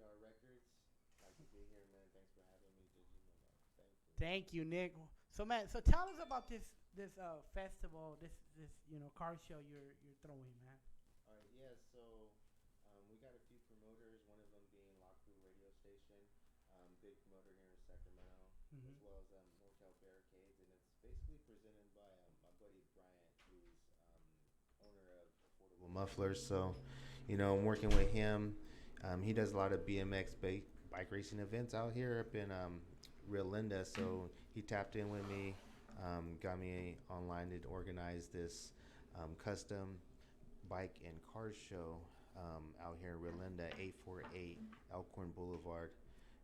WR Records. Like to be here, man. Thanks for having me, Djmemo. Thank you. Thank you, Nick. So man, so tell us about this festival, this car show you're throwing, man. All right, yeah. So we got a few promoters. One of them being Laku Radio Station, big promoter here in Sacramento, as Hmm. well as NorCal Barricades, and it's basically presented by my buddy Bryant, who's owner of Affordable Mufflers. So, I'm working with him. He does a lot of BMX bike racing events out here up in Rio Linda. So he tapped in with me, got me online to organize this custom bike and car show out here in Rio Linda, 848 Elkhorn Boulevard.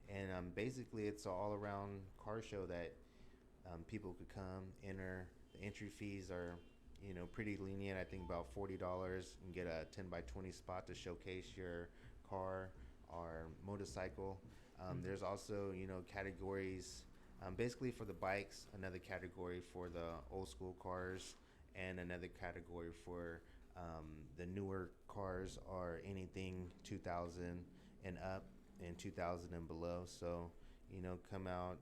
And basically, it's an all around car show that people could come, enter. The entry fees are, pretty lenient. I think about $40 and get a 10 by 20 spot to showcase your car or motorcycle. There's also, categories. Basically, for the bikes, another category for the old school cars, and another category for the newer cars or anything 2000 and up and 2000 and below. So, come out,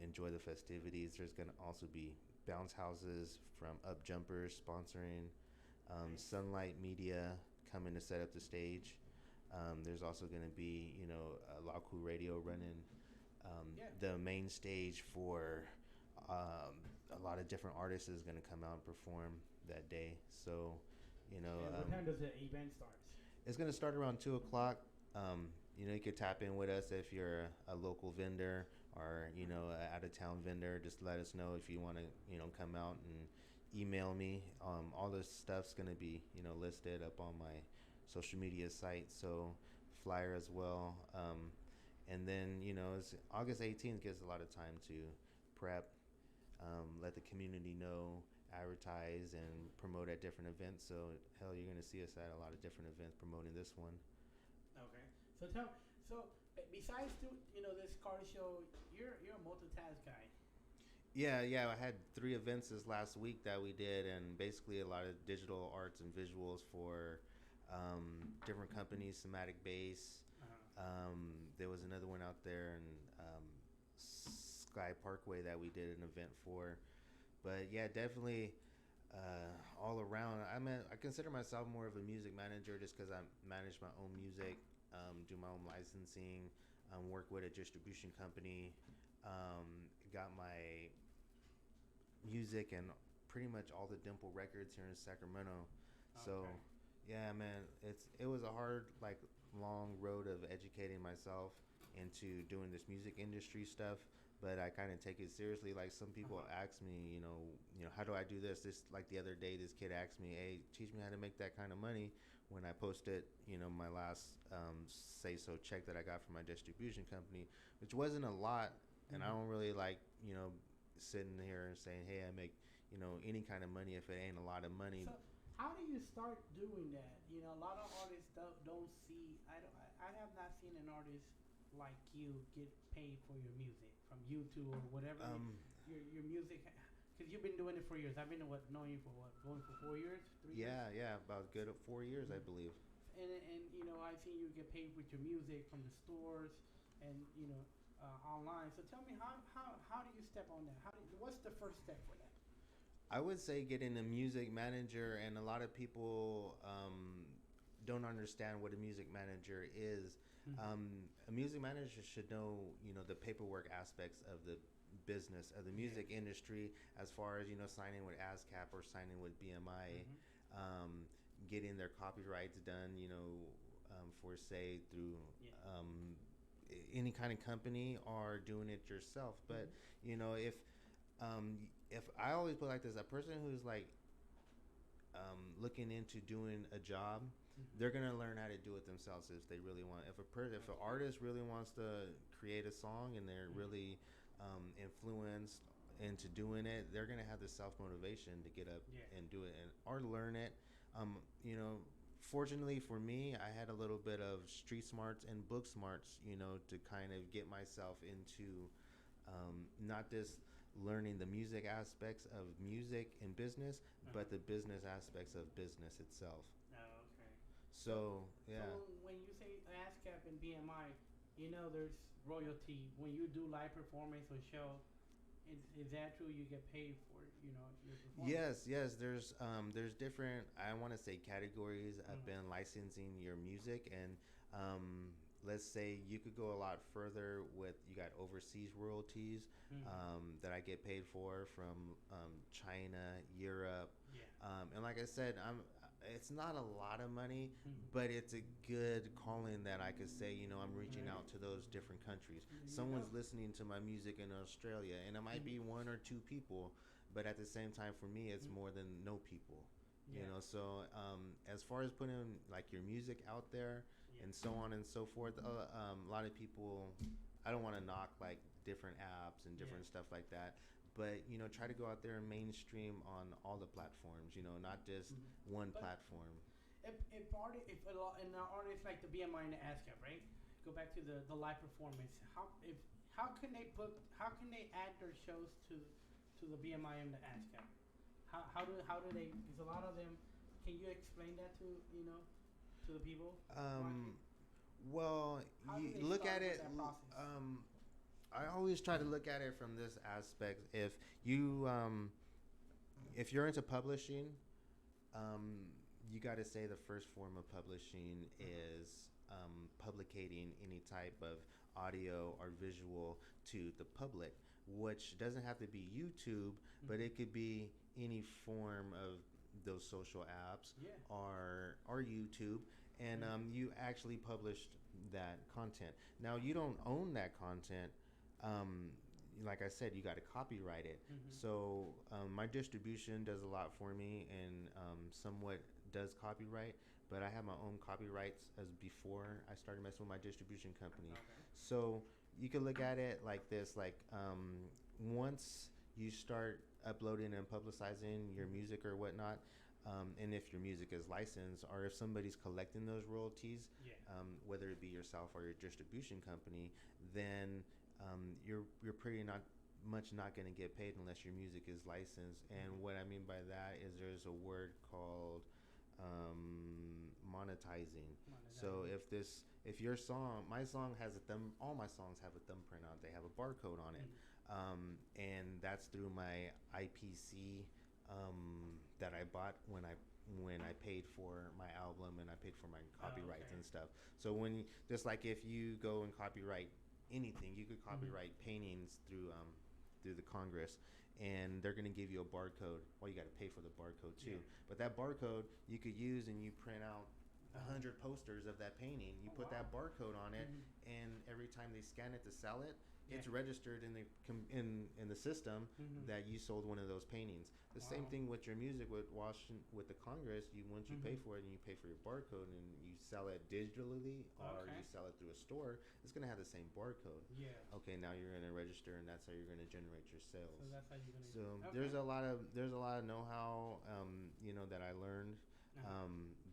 enjoy the festivities. There's going to also be bounce houses from Up Jumpers sponsoring, Nice. Sunlight Media coming to set up the stage. There's also going to be, Laku Radio running Yeah. the main stage for a lot of different artists is going to come out and perform that day. So, And what time does the event start? it's going to start around 2 o'clock. You could tap in with us if you're a local vendor or an out of town vendor. Just let us know if you want to come out and email me. All this stuff's going to be listed up on my social media site. So flyer as well. And then it's August 18th gives a lot of time to prep, let the community know, advertise, and promote at different events. So hell, you're gonna see us at a lot of different events promoting this one. Okay. So besides this car show, you're a multitask guy. Yeah, yeah. I had 3 events this last week that we did, and basically a lot of digital arts and visuals for different companies. Somatic Base. Uh-huh. There was another one out there in Sky Parkway that we did an event for. But yeah, definitely all around. I consider myself more of a music manager just because I manage my own music, do my own licensing, work with a distribution company, got my music and pretty much all the Dimple records here in Sacramento. So Okay. yeah, man, it was a hard long road of educating myself into doing this music industry stuff, but I kind of take it seriously. Like some Uh people huh. ask me, how do I do this? This like the other day, this kid asked me, "Hey, teach me how to make that kind of money." When I posted, my last say so check that I got from my distribution company, which wasn't a lot, and I Hmm. don't really like sitting here and saying, "Hey, I make any kind of money if it ain't a lot of money." So how do you start doing that? A lot of artists don't see. I have not seen an artist like you get paid for your music from YouTube or whatever Um, your music. Because you've been doing it for years. I've been knowing you for what, going for 4 years, 3 years. yeah, yeah, about good 4 years, I Mm. believe. And I've seen you get paid with your music from the stores and online. So tell me how do you step on that? What's the first step for that? I would say getting a music manager, and a lot of people don't understand what a music manager is. Hmm. A music manager should know, the paperwork aspects of the business of the Yes. music industry, as far as signing with ASCAP or signing with BMI, Hmm. um, getting their copyrights done, for say through Yeah. any kind of company or doing it yourself. But Hmm. if I always put it like this, a person who's like looking into doing a job, Hmm. they're gonna learn how to do it themselves if they really want. If an Absolutely. artist really wants to create a song and they're Hmm. really influenced into doing it, they're gonna have the self motivation to get up Yeah. and do it and or learn it. Fortunately for me, I had a little bit of street smarts and book smarts, to kind of get myself into not just learning the music aspects of music and business, Uh huh. but the business aspects of business itself. Oh, okay. So, So so yeah. when you say ASCAP and BMI, there's royalty when you do live performance or show. Is that true? You get paid for your performance. Yes, yes. There's different. I want to say categories. I've Mm-hmm. been licensing your music, and let's say you could go a lot further with. You got overseas royalties Mm-hmm. that I get paid for from China, Europe, Yeah. and like I said, I'm. It's not a lot of money, Mm-hmm. but it's a good calling that I could say. I'm reaching Right. out to those different countries. There you go. Someone's listening to my music in Australia, and it might be Mm-hmm. one or two people, but at the same time for me it's Mm-hmm. more than no people. Yeah. So as far as putting like your music out there Yeah. and so on and so forth, a lot of people, I don't want to knock like different apps and Yeah. different stuff like that, but try to go out there and mainstream on all the platforms, not just Mm-hmm. one But platform. if a lot and an artist like the BMI and the ASCAP, right? Go back to the live performance. How can they add their shows to the BMI and the ASCAP? How do they? Because a lot of them. Can you explain that to the people watching? um, well, How do you they look start at with it. that process? I always try to look at it from this aspect. You if you're into publishing, um, you got to say the first form of publishing Uh-huh. is publicating any type of audio or visual to the public, which doesn't have to be YouTube, but Mm-hmm. it could be any form of those social apps Yeah. or YouTube, and Mm-hmm. you actually published that content. Now you don't own that content. Um, like I said, you got to copyright it. Mm-hmm. So my distribution does a lot for me and somewhat does copyright, but I have my own copyrights as before I started messing with my distribution company. Okay. So you can look at it like this: like once you start uploading and publicizing your Mm-hmm. music or whatnot, and if your music is licensed or if somebody's collecting those royalties, Yeah. whether it be yourself or your distribution company, then you're pretty not much not going to get paid unless your music is licensed. And Mm-hmm. what I mean by that is there's a word called monetizing. So Monetizing. if your song, my song has a thumb, all my songs have a thumbprint on it. They have a barcode on it, Mm-hmm. and that's through my IPC that I bought when I paid for my album and I paid for my Oh, copyrights okay. and stuff. So when just like if you go and copyright anything, you could Mm-hmm. copyright paintings through the Congress, and they're going to give you a barcode. Well, you got to pay for the barcode too, Yeah. but that barcode you could use and you print out a Uh-huh. hundred posters of that painting. You Oh put wow. that barcode on it, Mm-hmm. and every time they scan it to sell it, Yeah. it's registered in the system Mm-hmm. that you sold one of those paintings. The same Wow. thing with your music with Washington with the Congress. You once you pay Mm-hmm. for it and you pay for your barcode and you sell it digitally or Okay. you sell it through a store, it's gonna have the same barcode. Yeah. Okay, now you're gonna register and that's how you're gonna generate your So sales. that's how you're gonna. So Okay. there's a lot of know-how, that I learned, Uh-huh.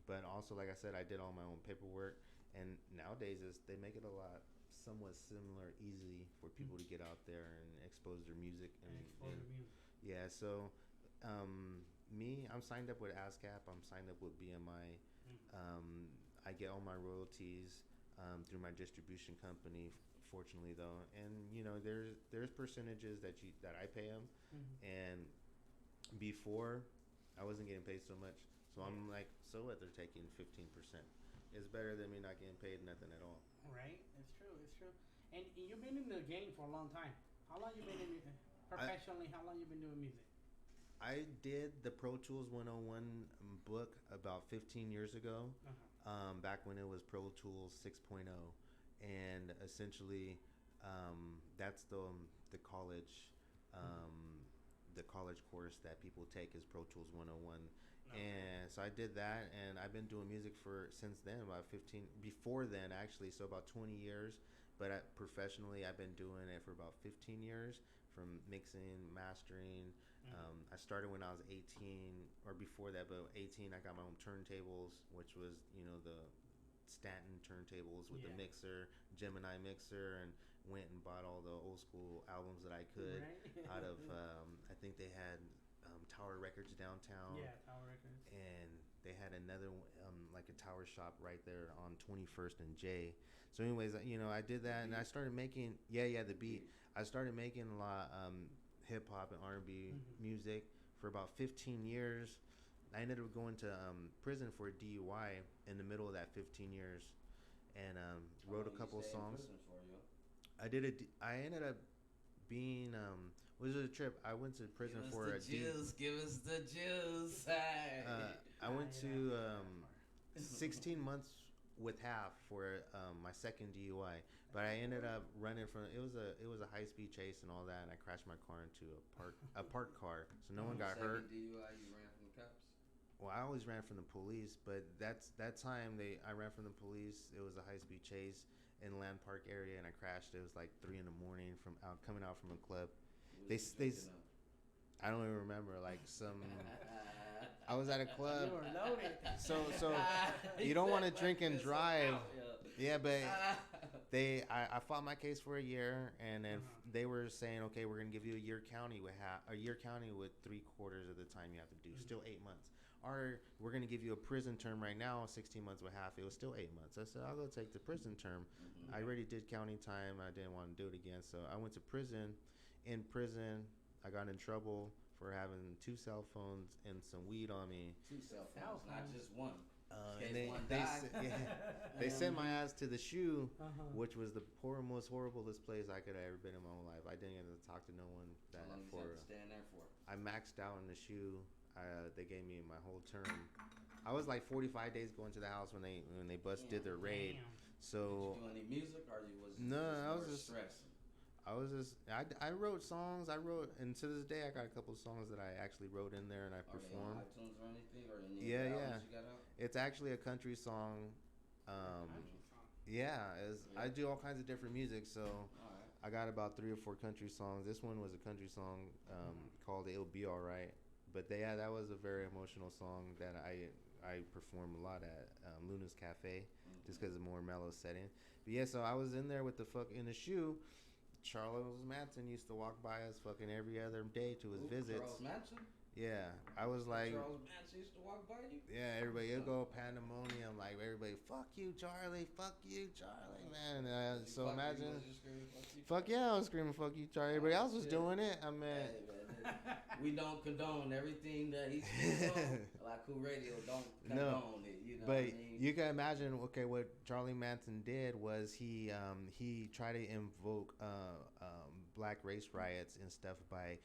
but also like I said, I did all my own paperwork, and nowadays they make it a lot somewhat similar, easy for people to Mm-hmm. get out there and expose their music And explore and the music. yeah. So I'm signed up with ASCAP. I'm signed up with BMI. Mm-hmm. I get all my royalties through my distribution company. Fortunately, though, and there's percentages that I pay them, Mm-hmm. and before I wasn't getting paid so much. So Yeah. I'm like, so what? They're taking 15%. It's better than me not getting paid nothing at all. Right. It's true. It's true. And you've been in the game for a long time. How long you been in it I professionally? How long you been doing music? I did the Pro Tools 101 book about 15 years ago, Uh-huh. back when it was Pro Tools 6.0, and essentially that's the college Mm-hmm. um, the college course that people take is Pro Tools 101. Okay. And so I did that, and I've been doing music for since then, about 15. Before then, actually, so about 20 years. But professionally, I've been doing it for about 15 years, from mixing, mastering. Mm-hmm. I started when I was 18, or before that, but 18, I got my own turntables, which was the Stanton turntables with the Yeah. mixer, Gemini mixer, and went and bought all the old school albums that I could Right. out of I think they had Tower Records downtown, Yeah. Tower Records. and they had another like a tower shop right there on 21st and J. So, anyways, I did that, and I started making the beat. I started making a lot hip hop and R&B Mm-hmm. music for about 15 years. I ended up going to prison for a DUI in the middle of that 15 years, and How wrote a long you couple stay in songs. prison for, yo? I ended up being was it a trip? I went to prison for a Give us the juice. I went to 16 months with half for my second DUI, but I ended up running from it was a high speed chase and all that, and I crashed my car into a parked car, so no one got hurt. Second DUI, you ran from the cops? Well, I always ran from the police, but that time I ran from the police. It was a high speed chase in Land Park area, and I crashed. It was like 3 in the morning from coming out from a club. They I don't even remember, like some. I was at a club. You were loaded. So you don't want to drink and drive. Yeah, but I fought my case for a year, and then they were saying, okay, we're gonna give you a year county with 3/4 of the time you have to do, still 8 months. Or we're gonna give you a prison term right now, 16 months with half. It was still 8 months. I said I'll go take the prison term. I already did county time. I didn't want to do it again, so I went to prison. In prison, I got in trouble for having 2 cell phones and some weed on me. 2 cell phones, not just one. And they sent my ass to the shoe, which was the most horriblest place I could have ever been in my whole life. I didn't get to talk to no one. How long did you have to stand there for? I maxed out in the shoe. They gave me my whole term. I was like 45 days going to the house when they busted their raid. Damn. So did you do any music, or you was no, I was just just stressing? I wrote songs. And to this day I got a couple of songs that I actually wrote in there and I Are they performed. on iTunes or anything, or any Yeah. you got out? It's actually a country song. Country song. I do all kinds of different music, so All right. I got about 3 or 4 country songs. This one was a country song called "It'll Be Alright," but that was a very emotional song that I performed a lot at Luna's Cafe, just because of more mellow setting. But yeah, so I was in there with the in the shoe. Charles Manson used to walk by us fucking every other day to his visits. Charles Manson? Yeah, I was like, Charles Manson used to walk by you? yeah, everybody, it'll go pandemonium, like everybody, fuck you, Charlie, man. So imagine, fuck yeah, I was screaming, fuck you, Charlie. Everybody else was doing it. I mean, hey, we don't condone everything that he's doing. Like Cool Radio don't condone it. You know but what I mean? you can imagine, okay, what Charlie Manson did was he tried to invoke black race riots and stuff by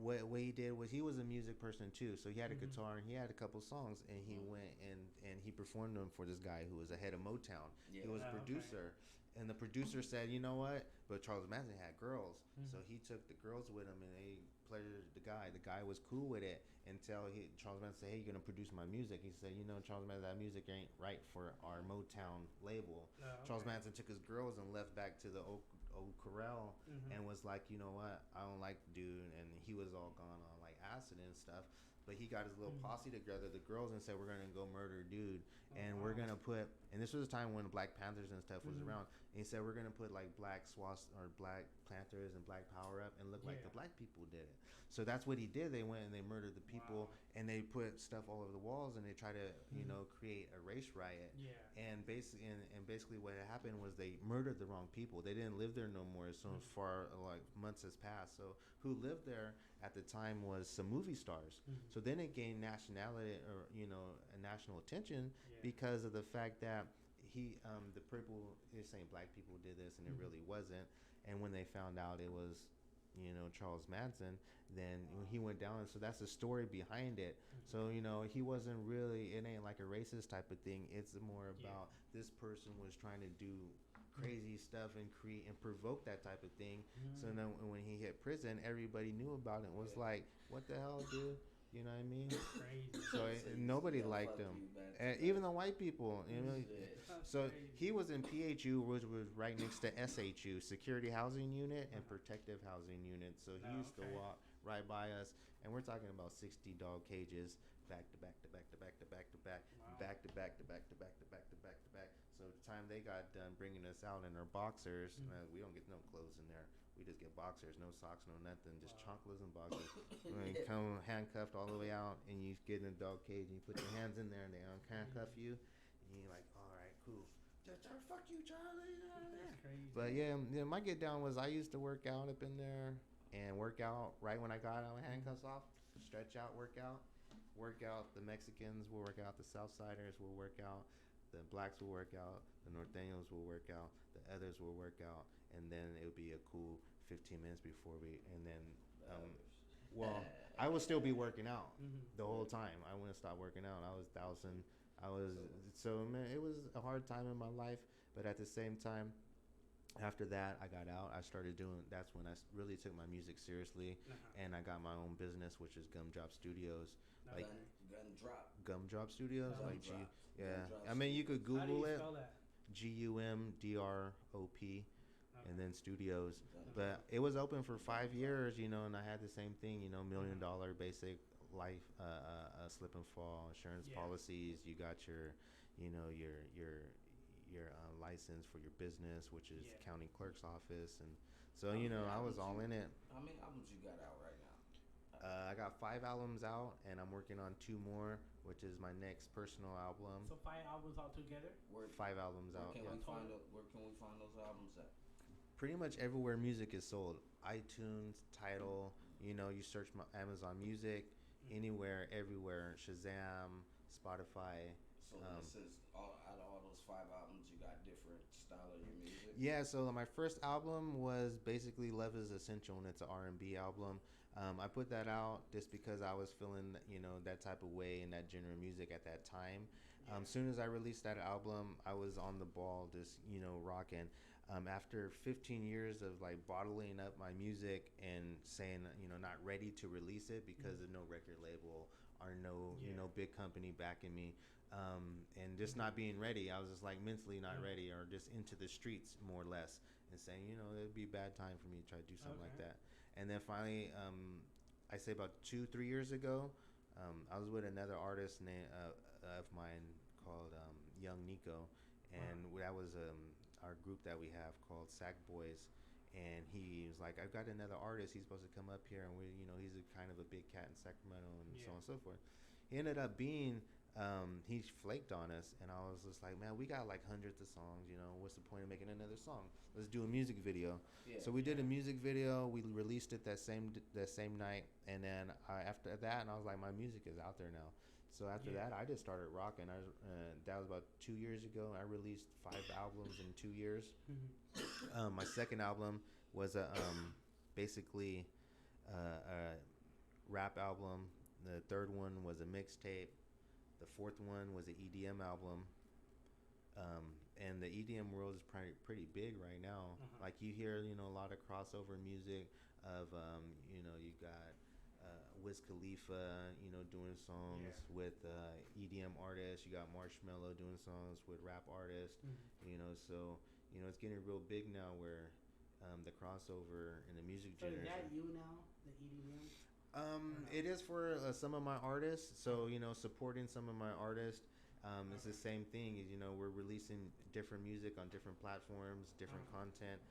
what he did was he was a music person too, so he had a guitar and he had a couple songs, and he went and he performed them for this guy who was the head of Motown. He was a producer. And the producer said, you know what? But Charles Manson had girls, so he took the girls with him, and they pleasured the guy. The guy was cool with it until Charles Manson said, hey, you're going to produce my music. He said, Charles Manson, that music ain't right for our Motown label. Charles Manson took his girls and left back to the old corral and was like, you know what? I don't like the dude. And he was all gone on like acid and stuff. But he got his little posse together, the girls, and said, we're going to go murder a dude. And we're going to put, and this was a time when Black Panthers and stuff was around. And he said, we're going to put like Black Panthers and Black Power up and look like the black people did it. So that's what he did. They went and they murdered the people, and they put stuff all over the walls, and they tried to, create a race riot. Yeah. And basically what happened was they murdered the wrong people. They didn't live there no more. So far, like months has passed. So who lived there at the time was some movie stars. So then it gained nationality, or national attention because of the fact that the people is saying black people did this, and it really wasn't. And when they found out it was, Charles Manson, then he went down. And so that's the story behind it. So he wasn't really. It ain't like a racist type of thing. It's more about this person was trying to do crazy stuff and create and provoke that type of thing. So then when he hit prison, everybody knew about it. Was like, what the hell, dude? You know what I mean? Crazy. So nobody liked him, even the white people. So he was in PHU, which was right next to SHU, Security Housing Unit and Protective Housing Unit. So he used to walk right by us, and we're talking about 60 dog cages, back to back to back to back to back to back, back to back to back to back to back to back to back. So the time they got done bringing us out in our boxers, we don't get no clothes in there. We just get boxers, no socks, no nothing, just Wow. chonklers and boxers. And you come handcuffed all the way out, and you get in a dog cage, and you put your hands in there, and they unhandcuff you, and you're like, all right, cool. Fuck you, Charlie. That's crazy. But yeah, my get down was I used to work out up in there and work out right when I got out handcuffs off, stretch out, work out. The Mexicans will work out, the Southsiders will work out, the blacks will work out, the Norteños will work out, the others will work out, and then it would be a cool 15 minutes before and then, well, I will still be working out the whole time. I wouldn't stop working out. So man, it was a hard time in my life, but at the same time, after that, I got out. That's when I really took my music seriously, and I got my own business, which is Gumdrop Studios. Like Gumdrop Studios, like G. Yeah, I mean you could Google it. GUMDROP, and then Studios. But it was open for 5 years, and I had the same thing, $1 million basic life, slip and fall insurance policies. You got your, your license for your business, which is county clerk's office, and so I was all in it. How many albums you got out right now? I got 5 albums out, and I'm working on 2 more, which is my next personal album. So 5 albums altogether? 5 albums out. Where can we find those albums at? Pretty much everywhere music is sold. iTunes, Tidal, you search Amazon Music, anywhere, everywhere. Shazam, Spotify. So this is out of all those 5 albums, you got different style of your music? Yeah, so my first album was basically Love is Essential, and it's an R&B album. I put that out just because I was feeling, that type of way in that genre of music at that time. Soon as I released that album, I was on the ball, just, rocking. After 15 years of like bottling up my music and saying, not ready to release it because of no record label or no big company backing me, and just not being ready. I was just like mentally not ready, or just into the streets more or less, and saying, it'd be a bad time for me to try to do something like that. And then finally, I say about 2-3 years ago, I was with another artist of mine called Young Nico, and that was our group that we have called Sack Boys. And he was like, I've got another artist. He's supposed to come up here, and he's a kind of a big cat in Sacramento, and so on and so forth. He ended up being, he flaked on us, and I was just like, man, we got like hundreds of songs. What's the point of making another song? Let's do a music video. Yeah. So we did a music video. We released it that same night, and then after that, and I was like, my music is out there now. So after that, I just started rocking. That was about 2 years ago. I released 5 albums in 2 years. My second album was basically a rap album. The third one was a mixtape. The fourth one was an EDM album. And the EDM world is pretty big right now. Like you hear, a lot of crossover music of, you got Wiz Khalifa, doing songs with EDM artists. You got Marshmello doing songs with rap artists. So it's getting real big now, where the crossover in the music generation. So is that you now, the EDM? It is for some of my artists. So supporting some of my artists. It's the same thing. We're releasing different music on different platforms, different content,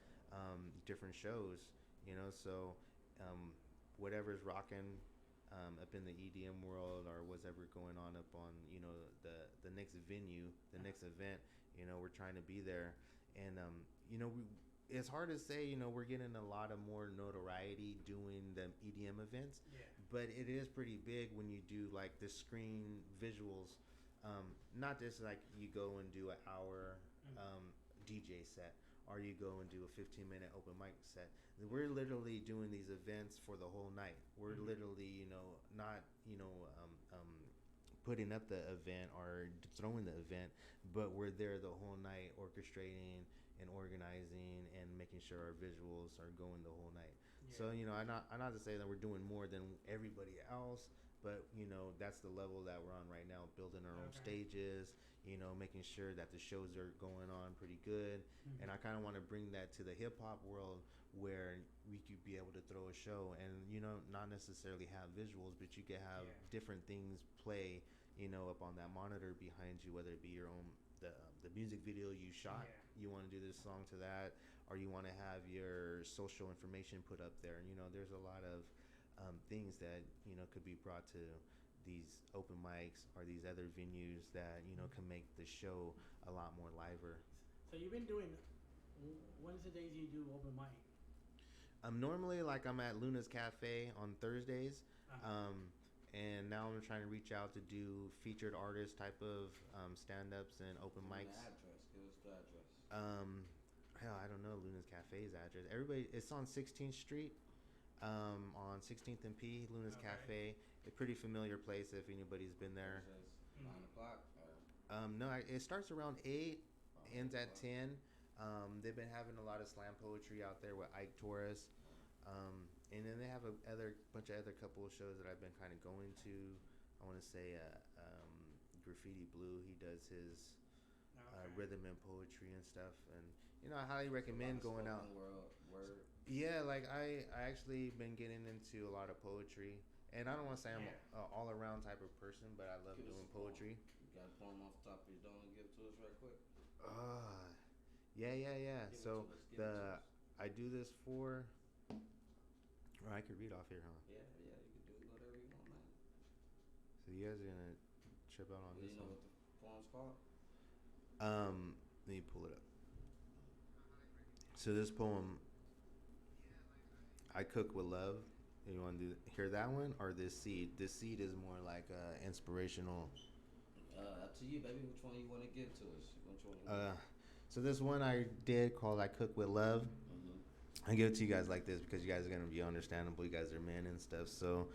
different shows. So whatever's rocking up in the EDM world, or whatever going on up on the next venue, the next event, we're trying to be there. And it's hard to say, we're getting a lot of more notoriety doing the EDM events, but it is pretty big when you do like the screen visuals. Not just like you go and do an hour DJ set, or you go and do a 15-minute open mic set. We're literally doing these events for the whole night. We're literally, not, putting up the event or throwing the event, but we're there the whole night, orchestrating and organizing and making sure our visuals are going the whole night. So, I'm not to say that we're doing more than everybody else, but that's the level that we're on right now, building our own stages, making sure that the shows are going on pretty good. And I kind of want to bring that to the hip-hop world, where we could be able to throw a show and not necessarily have visuals, but you could have different things play up on that monitor behind you, whether it be your own the music video you shot, you want to do this song to that, or you want to have your social information put up there. And there's a lot of things that could be brought to these open mics or these other venues that can make the show a lot more liver. So you've been doing. When's the days you do open mic? Normally, like, I'm at Luna's Cafe on Thursdays. Uh-huh. And now I'm trying to reach out to do featured artist type of stand-ups and open mics. Address. Give us the address. Hell, I don't know Luna's Cafe's address. It's on 16th Street, on 16th and P. Luna's Cafe. A pretty familiar place if anybody's been there. 9 o'clock. No, it starts around 8, ends at 10. They've been having a lot of slam poetry out there with Ike Torres. And then they have a bunch of other couple of shows that I've been kind of going to. I want to say Graffiti Blue. He does his rhythm and poetry and stuff. And I highly recommend going out. Word. Yeah, like I actually been getting into a lot of poetry. And I don't want to say I'm an all around type of person, but I love doing poetry. You got a poem off the top of your dome and give it to us right quick. Yeah. So I do this for. Or I could read off here, huh? Yeah. You can do whatever you want, man. So you guys are gonna trip out on this one? You know what the poem's called? Let me pull it up. So this poem, I cook with love. You want to hear that one or this seed? This seed is more like inspirational. Up to you, baby. Which one you want to give to us? Which one? So this one I did called "I Cook with Love." I give it to you guys like this because you guys are gonna be understandable. You guys are men and stuff. So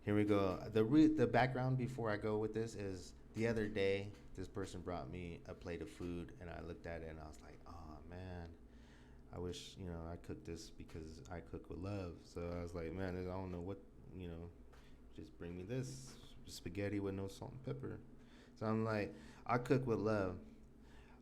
here we go. The background before I go with this is the other day this person brought me a plate of food and I looked at it and I was like, oh man, I wish I cooked this because I cook with love. So I was like, man, I don't know what just bring me this spaghetti with no salt and pepper. So I'm like, I cook with love.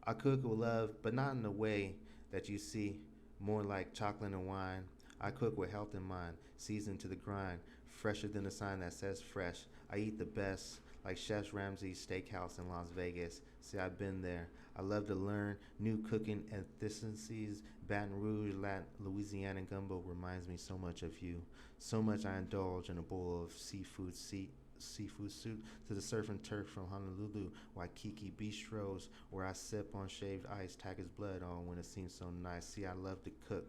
I cook with love, but not in the way that you see. More like chocolate and wine. I cook with health in mind, seasoned to the grind, fresher than a sign that says fresh. I eat the best, like Chef Ramsay's Steakhouse in Las Vegas. See, I've been there. I love to learn new cooking ethnicities. Baton Rouge, Louisiana gumbo reminds me so much of you. So much I indulge in a bowl of seafood soup to the surf and turf from Honolulu, Waikiki bistros where I sip on shaved ice, tack his blood on when it seems so nice. See, I love to cook.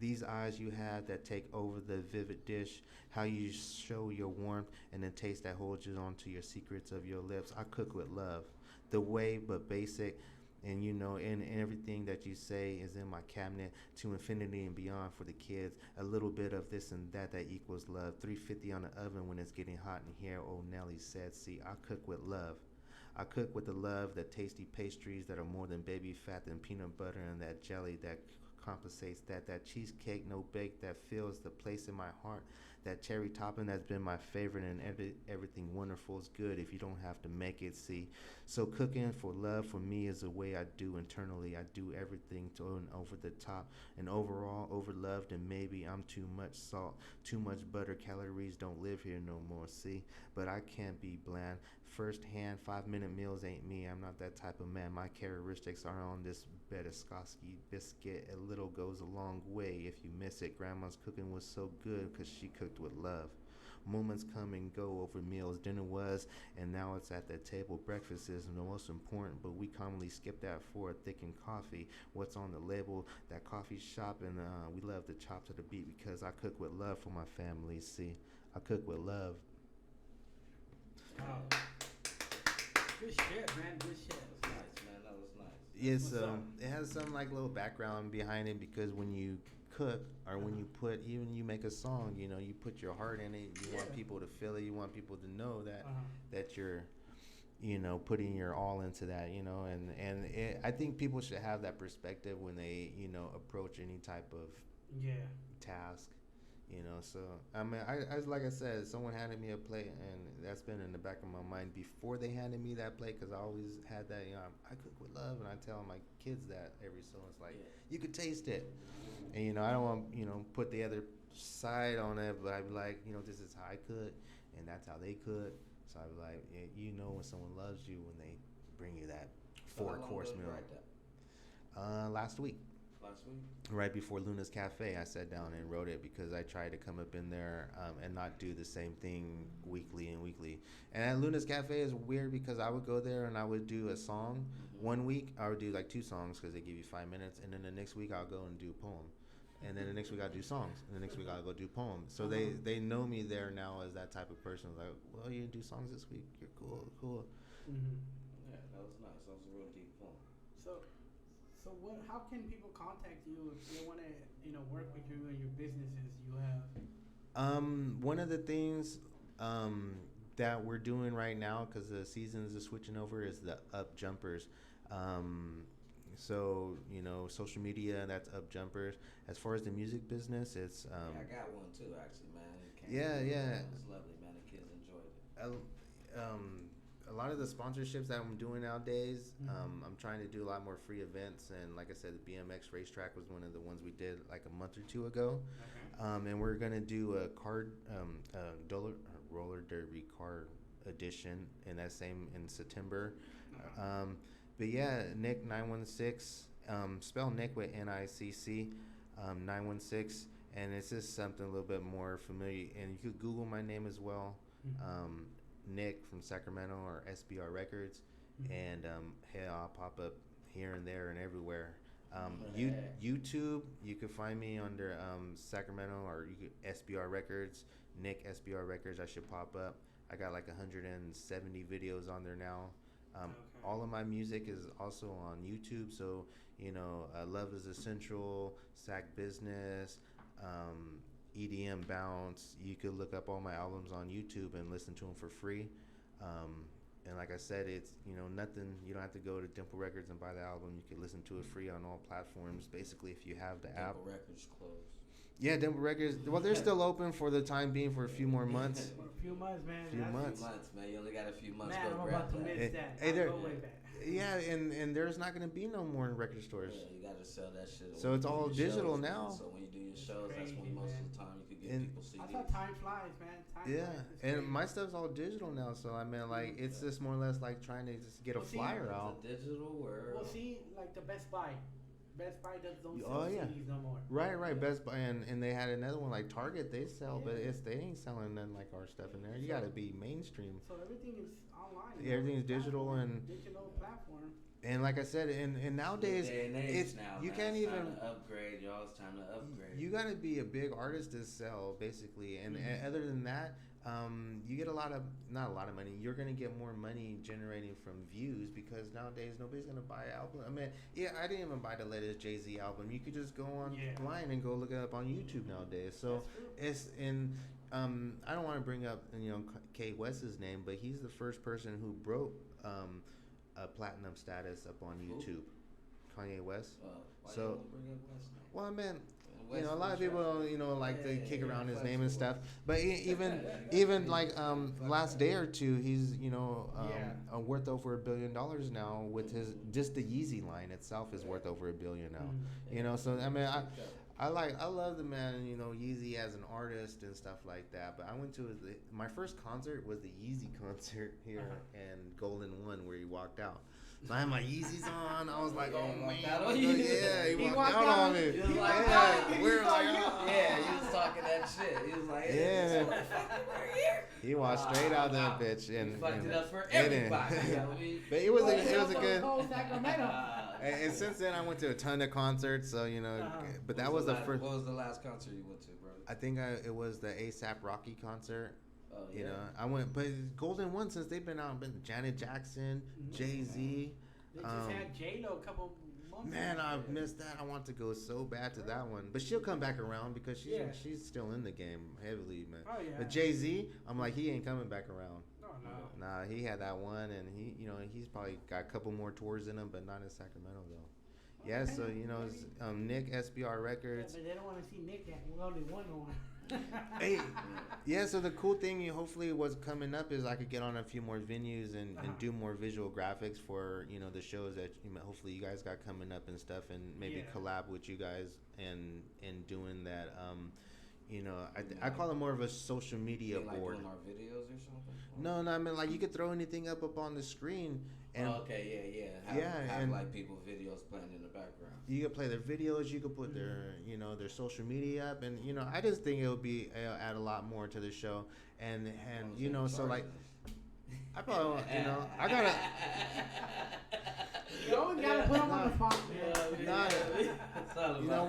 These eyes you have that take over the vivid dish, how you show your warmth and then taste that holds you on to your secrets of your lips. I cook with love. The way but basic. And and everything that you say is in my cabinet to infinity and beyond for the kids. A little bit of this and that equals love. 350 on the oven when it's getting hot in here, old Nelly said. See, I cook with love. I cook with the love, the tasty pastries that are more than baby fat than peanut butter and that jelly that compensates that cheesecake no bake that fills the place in my heart. That cherry topping that's been my favorite and everything wonderful is good if you don't have to make it, see. So cooking for love for me is the way I do internally. I do everything to and over the top and overall overloved and maybe I'm too much salt, too much butter, calories don't live here no more, see. But I can't be bland. First hand 5-minute meals ain't me. I'm not that type of man. My characteristics are on this Bedeskowski biscuit. A little goes a long way if you miss it. Grandma's cooking was so good because she cooked with love. Moments come and go over meals. Dinner was, and now it's at the table. Breakfast is the most important, but we commonly skip that for a thickened coffee. What's on the label? That coffee shop, and we love to chop to the beat because I cook with love for my family. See, I cook with love. Good shit, man. Good shit. That was nice, man. That was nice. Yes, it has some like little background behind it because when you cook or when you put even you make a song, you put your heart in it. You want people to feel it. You want people to know that that you're, putting your all into that. I think people should have that perspective when they approach any type of task. So I mean, I like I said, someone handed me a plate, and that's been in the back of my mind before they handed me that plate, because I always had that, I cook with love, and I tell my kids that every so it's like you could taste it, and I don't want put the other side on it, but I'd be like, this is how I cook, and that's how they cook. So I'd be like, when someone loves you when they bring you that 4-course meal. Right Last week. Last week. Right before Luna's Cafe, I sat down and wrote it because I tried to come up in there and not do the same thing weekly and weekly. And at Luna's Cafe is weird because I would go there and I would do a song. Mm-hmm. One week I would do like 2 songs because they give you 5 minutes, and then the next week I'll go and do a poem, and then the next week I'll do songs, and the next week I'll go do poems. So they know me there now as that type of person. Like, well, you do songs this week. You're cool. Mm-hmm. Yeah, that was nice. That was a real deep poem. So what? How can people contact you if they want to, work with you and your businesses you have? One of the things that we're doing right now, because the seasons are switching over, is the Up Jumpers. So social media, that's Up Jumpers. As far as the music business, it's yeah, I got one too, actually, man. Yeah. It was lovely, man. The kids enjoyed it. A lot of the sponsorships that I'm doing nowadays, I'm trying to do a lot more free events, and like I said, the BMX racetrack was one of the ones we did like a month or two ago. Okay. And we're gonna do a roller derby card edition, and that same in September. But yeah, Nick 916, spell Nick with NICC, 916, and it's just something a little bit more familiar. And you could Google my name as well. Nick from Sacramento or SBR Records, and I'll pop up here and there and everywhere. YouTube, you could find me under Sacramento, or you could SBR Records, Nick SBR Records. I should pop up. I got like 170 videos on there now. All of my music is also on YouTube, so Love is Essential, Sac Business, EDM Bounce. You could look up all my albums on YouTube and listen to them for free. And like I said, it's nothing. You don't have to go to Dimple Records and buy the album. You can listen to it free on all platforms. Basically, if you have the app. Dimple Records closed. Yeah, Dimple Records. Well, they're still open for the time being for a few more months. For a few months, man. Few months, man. You only got a few months. Man, I'm about to miss that. Hey, I'll go way back. Yeah, and there's not going to be no more in record stores. Yeah, you got to sell that shit. So it's all digital shows, now. Man. So when you do your shows, that's when most of the time you could get people CDs. I thought time flies, man. Time flies. And my stuff's all digital now. So I mean, like, it's just more or less like trying to just get a flyer out. It's a digital world. Well, see, like the Best Buy. Best Buy don't sell CDs no more. Right. Best Buy, and they had another one like Target. They sell, but they ain't selling nothing like our stuff in there. You got to be mainstream. So everything is online. Yeah, everything's digital and digital platform. And like I said, and nowadays it's now, you man. can't it's even time to upgrade, y'all. It's time to upgrade. You got to be a big artist to sell, basically. And other than that, you get not a lot of money. You're gonna get more money generating from views, because nowadays nobody's gonna buy an album. I mean, yeah, I didn't even buy the latest Jay-Z album. You could just go online and go look it up on YouTube nowadays. So it's in. I don't want to bring up Kate West's name, but he's the first person who broke a platinum status up on YouTube. Kanye West. Why so, you bring up West name? Well, man. A lot of people don't, like to kick around his name and stuff. But even like last day or two, he's worth over $1 billion now with his just the Yeezy line itself is worth over $1 billion now. So I mean I love the man, Yeezy as an artist and stuff like that. But I went to my first concert was the Yeezy concert here in Golden One, where he walked out. So I had my Yeezys on. I was like, oh man, he walked out on me. He was like, we were like, yeah, he was talking that shit. He was like, this motherfucker here. He walked straight out that bitch and fucked it up for everybody. But it was a good. Sacramento. And since then, I went to a ton of concerts. So but that was the first. What was the last concert you went to, bro? I think it was the ASAP Rocky concert. Oh, yeah. I went, but Golden One, since they've been out, Janet Jackson, Jay-Z. They just had J-Lo a couple months ago. Man, I missed that. I want to go so bad to that one, but she'll come back around because she's still in the game heavily, man. Oh yeah. But Jay-Z, I'm like, he ain't coming back around. No. Nah, he had that one, and he's probably got a couple more tours in him, but not in Sacramento though. Yeah, so it's, Nick SBR Records. Yeah, but they don't want to see Nick at only one on. Hey, yeah. So the cool thing, hopefully, what's coming up is I could get on a few more venues and do more visual graphics for the shows that hopefully you guys got coming up and stuff, and maybe collab with you guys and doing that. I call it more of a social media They like board. on our videos or something. No, no, I mean like you could throw anything up on the screen, and Oh, okay, yeah. Have and like people videos playing in the background. you could play their videos. You could put their their social media up, and I just think it'll add a lot more to the show, and so like I probably I gotta. You always gotta put them on the spot,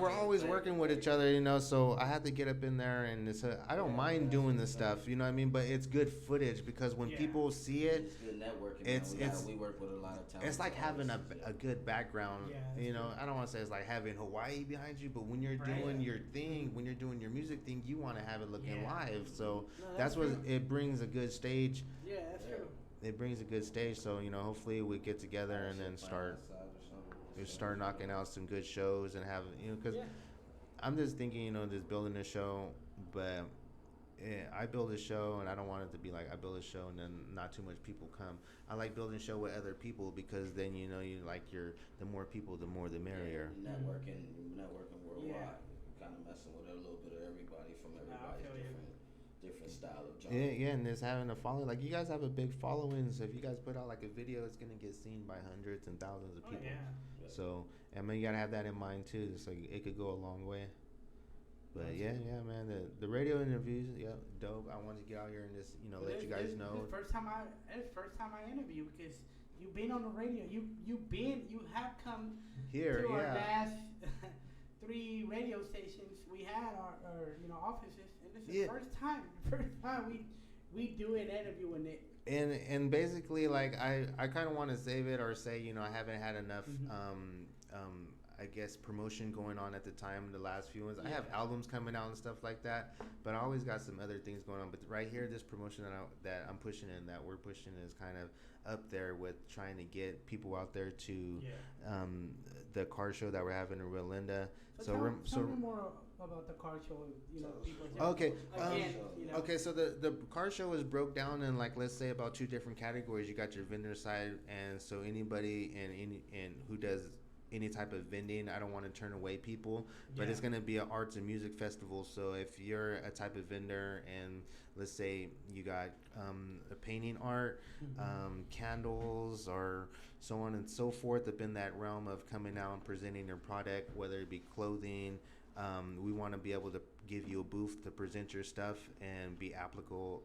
We're always working with each other, so I have to get up in there, and I don't mind doing this stuff, you know what I mean, but it's good footage because when people see it, it's good networking. We work with a lot of talent. it's like having a good background, good. I don't want to say it's like having Hawaii behind you, but when you're doing your thing, when you're doing your music thing, you want to have it looking live, so that's what it brings a good stage. Yeah, that's true. It brings a good stage, so hopefully we get together and then start knocking out some good shows and have because I'm just thinking just building a show, but I build a show and I don't want it to be like I build a show and then not too much people come. I like building a show with other people because then you like the more people the more the merrier. Networking worldwide, kind of messing with a little bit of everybody from everybody's different style of genre. Yeah, and it's having a following. Like you guys have a big following, so if you guys put out like a video, it's gonna get seen by hundreds and thousands of people. So I mean, you gotta have that in mind too. So it could go a long way. But yeah, man, the radio interviews, dope. I wanted to get out here and just let you guys know. It's the first time I interview because you've been on the radio. You have come here, to our last 3 radio stations. We had our offices, and this is the first time we do an interview in it. And basically, like I kind of want to save it or say I haven't had enough I guess promotion going on at the time. The last few ones, I have albums coming out and stuff like that, but I always got some other things going on. But right here, this promotion that I'm pushing and that we're pushing is kind of up there with trying to get people out there to the car show that we're having in Rio Linda. So tell me more about the car show. People. Okay. Okay. So the car show is broke down in like let's say about 2 different categories. You got your vendor side, and so anybody and who does any type of vending. I don't want to turn away people, but it's going to be an arts and music festival. So if you're a type of vendor and let's say you got a painting art, candles, or so on and so forth up in that realm of coming out and presenting your product, whether it be clothing, we want to be able to give you a booth to present your stuff and be applicable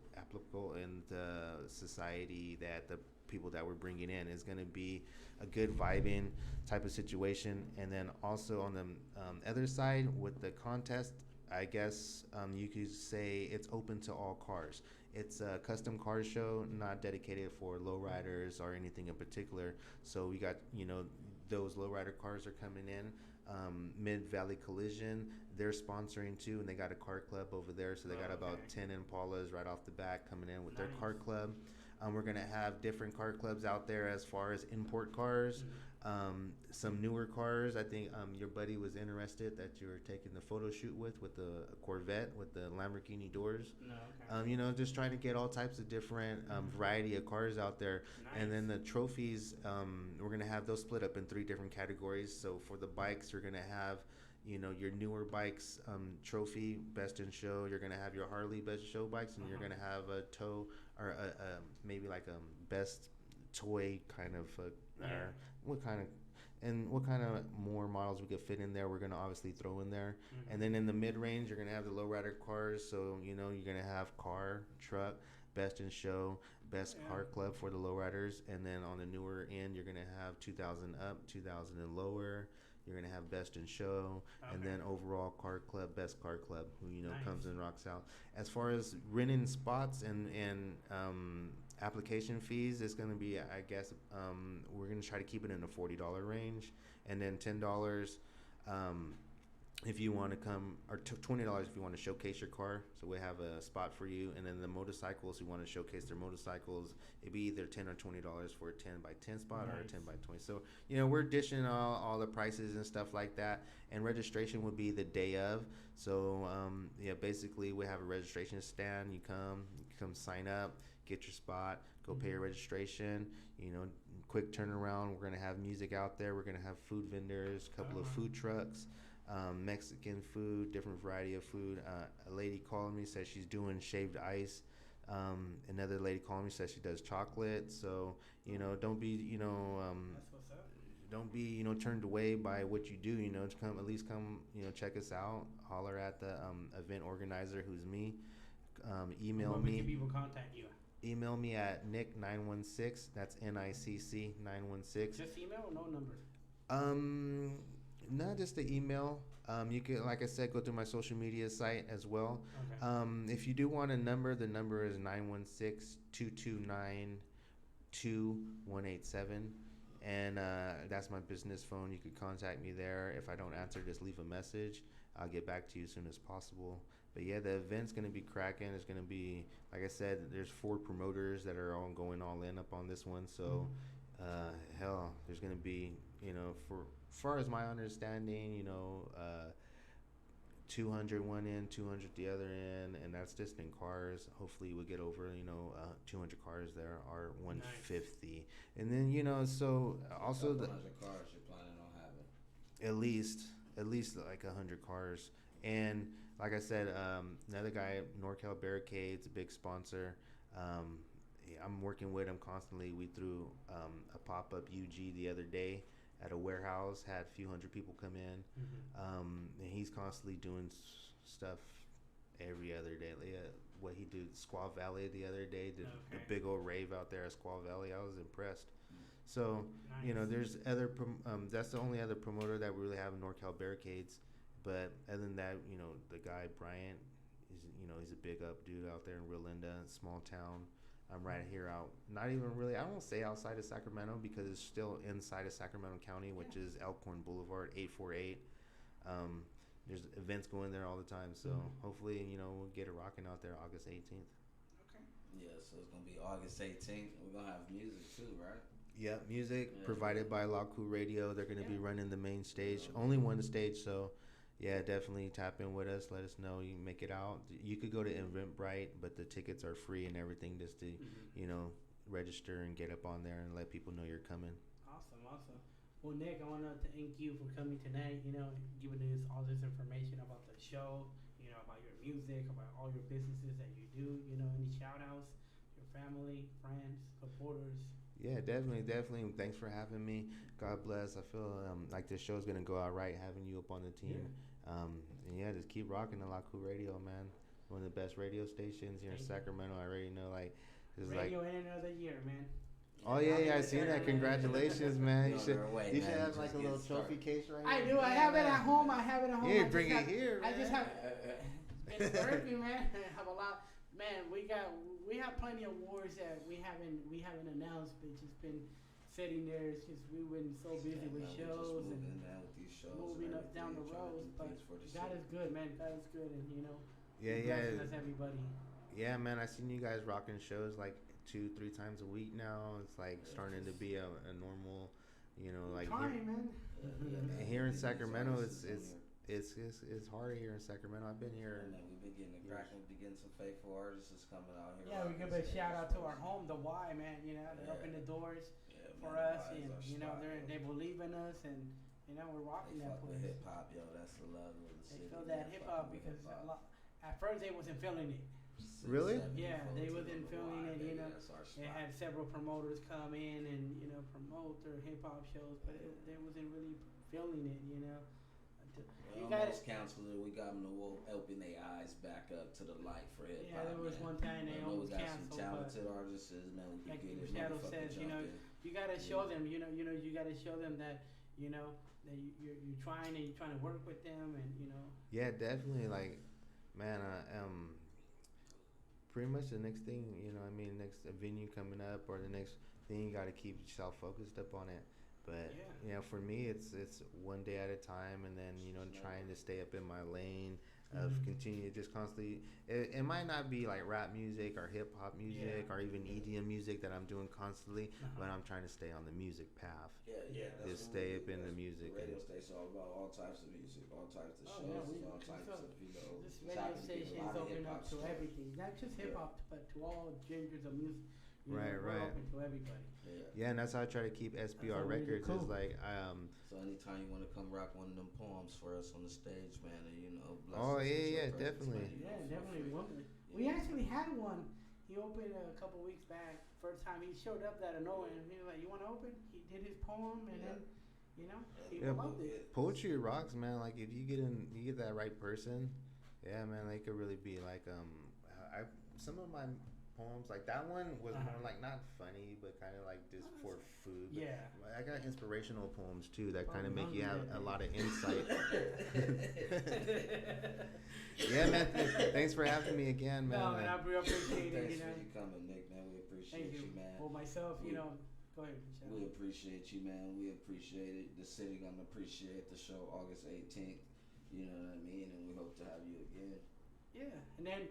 in the society that the people that we're bringing in is going to be a good vibing type of situation. And then also on the other side with the contest, I guess you could say it's open to all cars. It's a custom car show, not dedicated for lowriders or anything in particular. So we got those lowrider cars are coming in. Mid Valley Collision, they're sponsoring too, and they got a car club over there. So they got about 10 Impalas right off the bat coming in with their car club. We're going to have different car clubs out there as far as import cars, some newer cars. I think your buddy was interested that you were taking the photo shoot with the Corvette with the Lamborghini doors. No, okay. Just trying to get all types of different variety of cars out there. Nice. And then the trophies, we're going to have those split up in 3 different categories. So for the bikes, you're going to have your newer bikes trophy, best in show. You're going to have your Harley best show bikes, and you're going to have a tow or maybe like a best toy kind of what kind of more models we could fit in there, we're going to obviously throw in there. And then in the mid-range, you're going to have the lowrider cars. So you're going to have car, truck, best in show, best car club for the lowriders. And then on the newer end, you're going to have 2000 up, 2000 and lower. You're going to have best in show, and then overall car club, best car club, who comes and rocks out. As far as renting spots and application fees, it's going to be, I guess, we're going to try to keep it in the $40 range, and then $10 if you want to come, or $20 if you want to showcase your car. So we have a spot for you, and then the motorcycles who want to showcase their motorcycles, it'd be either $10 or $20 for a 10 by 10 spot or a 10 by 20. So we're dishing all the prices and stuff like that, and registration would be the day of. So basically we have a registration stand. You come sign up, get your spot, go pay your registration. Quick turnaround. We're gonna have music out there. We're gonna have food vendors, a couple of food trucks. Mexican food, different variety of food. A lady called me, said she's doing shaved ice. Another lady called me, said she does chocolate. So don't be That's what's up. don't be turned away by what you do. To come at least come check us out. Holler at the event organizer, who's me. Email Where me. can people contact you? Email me at nick916. That's NICC 916. Just email or no number? Not just the email. You can, like I said, go through my social media site as well. Okay. If you do want a number, the number is 916-229-2187. And that's my business phone. You could contact me there. If I don't answer, just leave a message. I'll get back to you as soon as possible. But yeah, the event's going to be cracking. It's going to be, like I said, there's 4 promoters that are all going all in up on this one. So, hell, there's going to be, for far as my understanding, 200 one end, 200 the other end, and that's just in cars. Hopefully we'll get over 200 cars there, or 150. Nice. And then so also the 100 cars you're planning on having. At least like 100 cars. And like I said, another guy, NorCal Barricades, a big sponsor. I'm working with him constantly. We threw a pop-up UG the other day at a warehouse, had a few hundred people come in. And he's constantly doing stuff every other day. What he did Squaw Valley the other day, the big old rave out there at Squaw Valley. I was impressed. So nice. There's other that's the only other promoter that we really have in NorCal Barricades. But other than that, the guy Bryant is he's a big up dude out there in Rio Linda, small town. I'm right here out, not even really, I won't say outside of Sacramento because it's still inside of Sacramento County, which is Elkhorn Boulevard, 848. There's events going there all the time, so hopefully, we'll get it rocking out there August 18th. Okay. Yeah, so it's going to be August 18th. We're going to have music too, right? Yeah, music provided by Laku Radio. They're going to be running the main stage, only one stage, so yeah, definitely tap in with us. Let us know you make it out. You could go to Eventbrite, but the tickets are free and everything just to, register and get up on there and let people know you're coming. Awesome. Well, Nick, I want to thank you for coming tonight, giving us all this information about the show, about your music, about all your businesses that you do, any shout-outs, your family, friends, supporters. Yeah, definitely. Thanks for having me. God bless. I feel like this show's going to go out right having you up on the team. And just keep rocking the Laku Radio, man. One of the best radio stations here in Sacramento. I already know, radio in another year, man. Oh yeah, I seen that. Congratulations, man. You should have like a little trophy case right I here. do. I have it at home. Here, bring it here. I just have. It's working, man. I have a lot. Man, we have plenty of awards that we haven't announced, but just been sitting there. It's just we've been so busy with shows and moving up down the road. But God is good, man. God is good, and blessing us, everybody. Yeah, man. I seen you guys rocking shows like 2-3 times a week now. It's like starting to be a normal, like trying, man. Here in Sacramento, it's hard here in Sacramento. I've been here. We've been getting it cracking. We've been getting some faithful artists coming out here. Yeah, we give a shout out to our home, the Y, man. They're opening the doors for us, and they believe in us, and we're rocking that place. Hip hop, yo, that's the love of the city. They feel that hip hop because at first they wasn't feeling it. Really? Yeah, they wasn't feeling it. They had several promoters come in and promote their hip hop shows, but they wasn't really feeling it. You got most counselors, we got them to open their eyes back up to the light for hip hop. Yeah, there was one time they almost got canceled. some talented artists, man. We like can get Shadow says, you gotta show them. You gotta show them that that you're trying and you're trying to work with them, and Yeah, definitely. Like, man, pretty much the next thing, next venue coming up or the next thing, you got to keep yourself focused up on it. But for me, it's one day at a time, and then trying to stay up in my lane of continue just constantly. It might not be like rap music or hip hop music or even EDM music that I'm doing constantly, but I'm trying to stay on the music path. Just stay up in the music. Radio station all about all types of music, all types of shows, all types of This radio station is open up to everything, not just hip hop, but to all genres of music. You know, Right, we're right. open to everybody. Yeah, and that's how I try to keep SBR That's really records. cool. Is like So anytime you want to come rock one of them poems for us on the stage, man, and bless Oh, us with yeah, your yeah, presence, definitely. man, Yeah, feel definitely. free. We actually had one. He opened a couple weeks back. First time he showed up out of nowhere, and he was like, "You want to open?" He did his poem, and then, people loved it. Poetry rocks, man. Like if you get that right person, yeah, man, they could really be like I some of my poems like that one was more like not funny but kind of like just for food. But Yeah. I got inspirational poems too that kind of Probably make you have hungry a that lot of insight. Yeah, man. Thanks for having me again, man. No, man, I appreciate it. Thanks You know. for you coming, Nick, man. We appreciate Thank you. you, man. Well, myself, go ahead, Michelle. We appreciate you, man. We appreciate it. The city gonna appreciate the show August 18th. You know what I mean? And we hope to have you again. Yeah, and then,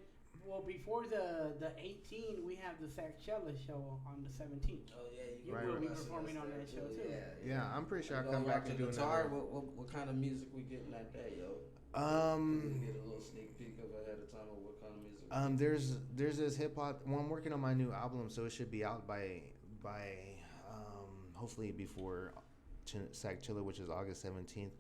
before the 18, we have the Saxchella show on the 17th. Oh yeah, You Right, will be right. performing on that show too. Yeah, I'm pretty sure I'll You come gonna back rock and the do guitar. another. What kind of music we getting that day, yo? Can we get a little sneak peek of ahead of time of what kind of music? There's this hip hop. Well, I'm working on my new album, so it should be out by hopefully before Sac Chiller, which is August 17th.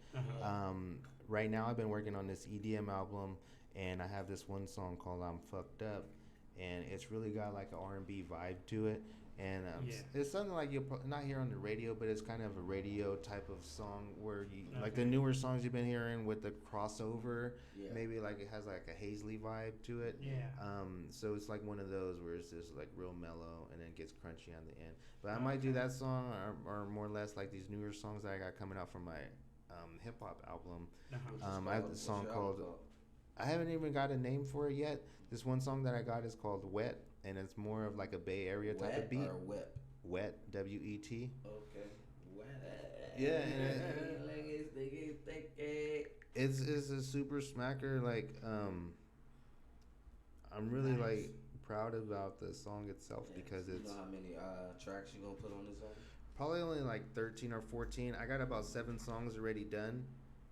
Right now, I've been working on this EDM album, and I have this one song called "I'm Fucked Up," and it's really got like an R&B vibe to it. And it's something like you'll not hear on the radio, but it's kind of a radio type of song where you like the newer songs you've been hearing with the crossover. Yeah. Maybe like it has like a Hazley vibe to it. Yeah. So it's like one of those where it's just like real mellow and then it gets crunchy on the end. But I might do that song or more or less like these newer songs that I got coming out from my hip hop album. I have this song called. I haven't even got a name for it yet. This one song that I got is called Wet, and it's more of like a Bay Area type of beat. Or wet? Wet, W-E-T. Okay. Wet. Yeah, and it's a super smacker. Like I'm really like proud about the song itself because you it's know how many tracks you gonna put on this album? probably only like 13 or 14. I got about 7 songs already done.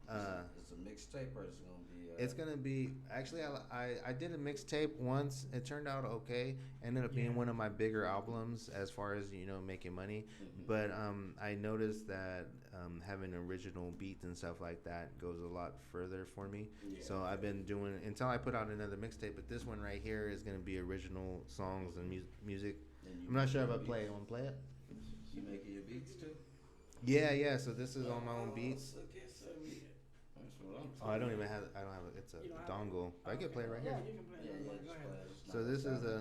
It's a mixtape or it's gonna be. It's gonna be actually I did a mixtape once. It turned out okay. Ended up being one of my bigger albums as far as making money. But I noticed that having original beats and stuff like that goes a lot further for me. Yeah. So I've been doing until I put out another mixtape. But this one right here is gonna be original songs and music. I'm not sure if I want to play it. You making your beats too? Yeah. So this is on my own beats. Oh, I don't have it. It's a dongle. I can play it right here. Yeah, you can play it. Go ahead. So this is a.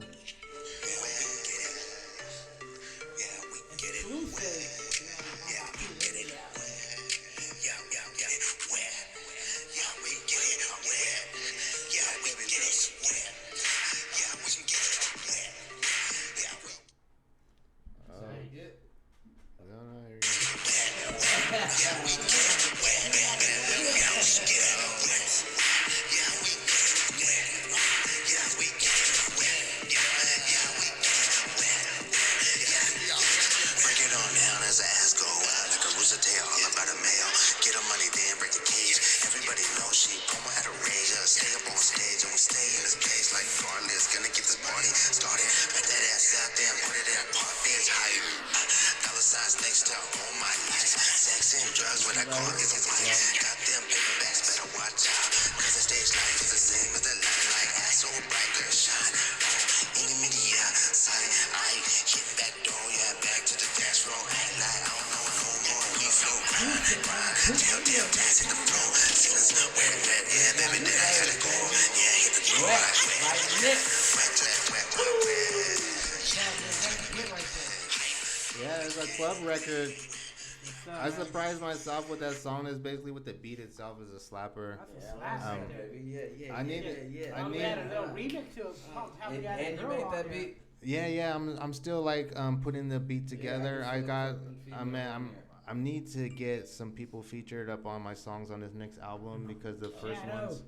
Yeah, it's a club record. I surprised myself with that song. Is basically with the beat itself is a slapper. That's a slap right there. Yeah. I need it. Yeah. I We need had a little remix to it. And you made that beat. Yeah. I'm still like putting the beat together. I need to get some people featured up on my songs on this next album because the first ones.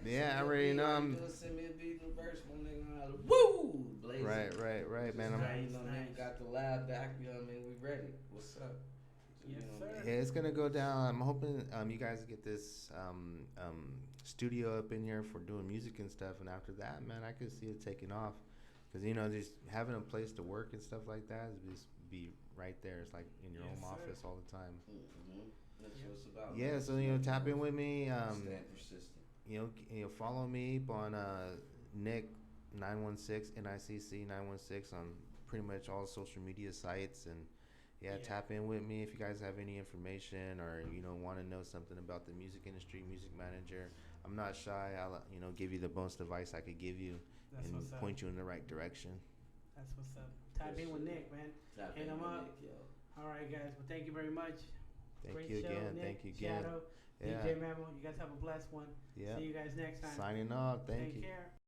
Yeah, I already know. Send me a beat in the verse, my nigga. Woo! Blazing. Right, man. We got the lab back. You know what I mean? We ready. What's up? Yes, sir. Yeah, it's gonna go down. I'm hoping you guys get this studio up in here for doing music and stuff, and after that, man, I could see it taking off. Because just having a place to work and stuff like that is just be right there. It's like in your own office all the time. Mm-hmm. That's what it's about. Yeah, so tap in with me. Stay persistent. Follow me on Nick 916 NICC 916 on pretty much all social media sites, and tap in with me if you guys have any information or want to know something about the music industry, music manager. I'm not shy. I'll give you the most advice I could give you and point you in the right direction. That's what's up. Tap in with Nick, man. Hit him up. Nick, all right, guys. Well, thank you very much. Thank you again. Nick, thank you again. Shadow, Djmemo. You guys have a blessed one. Yeah. See you guys next time. Signing off. Thank you. Take care.